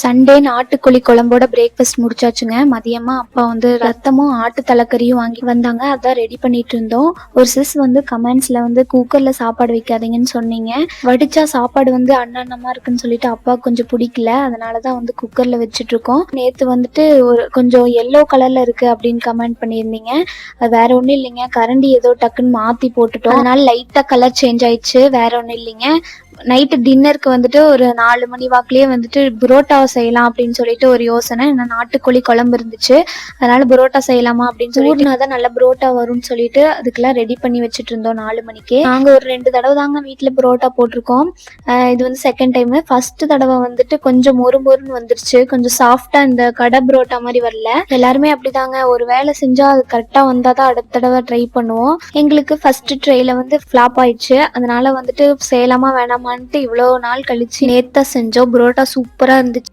Sunday நாட்டுக்கோழி குழம்போட breakfast முடிச்சாச்சுங்க. மதியமா அப்பா வந்து ரத்தமும் ஆட்டு தலைக்கறியும் வாங்கி வந்தாங்க. அதான் ரெடி பண்ணிட்டு இருந்தோம். ஒரு சிஸ் வந்து கமெண்ட்ஸ்ல வந்து குக்கர்ல சாப்பாடு வைக்காதீங்கன்னு சொன்னீங்க. வடிச்சா சாப்பாடு வந்து அன்னமா இருக்குன்னு சொல்லிட்டு அப்பா கொஞ்சம் பிடிக்கல. அதனாலதான் வந்து குக்கர்ல வச்சுட்டு இருக்கோம். நேத்து வந்துட்டு ஒரு கொஞ்சம் எல்லோ கலர்ல இருக்கு அப்படின்னு கமெண்ட் பண்ணியிருந்தீங்க. அது வேற ஒன்றும் இல்லைங்க, கரண்டி ஏதோ டக்குன்னு மாத்தி போட்டுட்டோம். அதனால லைட்டா கலர் சேஞ்ச் ஆயிடுச்சு. வேற ஒன்றும் இல்லைங்க. நைட்டு டின்னருக்கு வந்துட்டு ஒரு 4 மணி வாக்குலயே வந்துட்டு புரோட்டா செய்யலாம் அப்படின்னு சொல்லிட்டு ஒரு யோசனை. ஏன்னா நாட்டுக்கோழி குழம்பு இருந்துச்சு, அதனால புரோட்டா செய்யலாமா அப்படின்னு சொல்லிட்டு தான் நல்ல புரோட்டா வரும்னு சொல்லிட்டு அதுக்கெல்லாம் ரெடி பண்ணி வச்சுட்டு இருந்தோம் 4 மணிக்கு. நாங்க ஒரு 2 தடவை தாங்க வீட்டில் புரோட்டா போட்டிருக்கோம். இது வந்து செகண்ட் டைம். ஃபர்ஸ்ட் தடவை வந்துட்டு கொஞ்சம் மொறுன்னு வந்துருச்சு, கொஞ்சம் சாஃப்டா இந்த கடை புரோட்டா மாதிரி வரல. எல்லாருமே அப்படிதாங்க, ஒரு வேலை செஞ்சா அது கரெக்டா வந்தாதான் அடுத்த தடவை ட்ரை பண்ணுவோம். எங்களுக்கு ஃபர்ஸ்ட் ட்ரைல வந்து ஃபிளாப் ஆயிடுச்சு. அதனால வந்துட்டு செய்யலாமா வேணாமான்ட்டு இவ்வளோ நாள் கழிச்சு நேத்தா செஞ்சோம். புரோட்டா சூப்பரா இருந்துச்சு.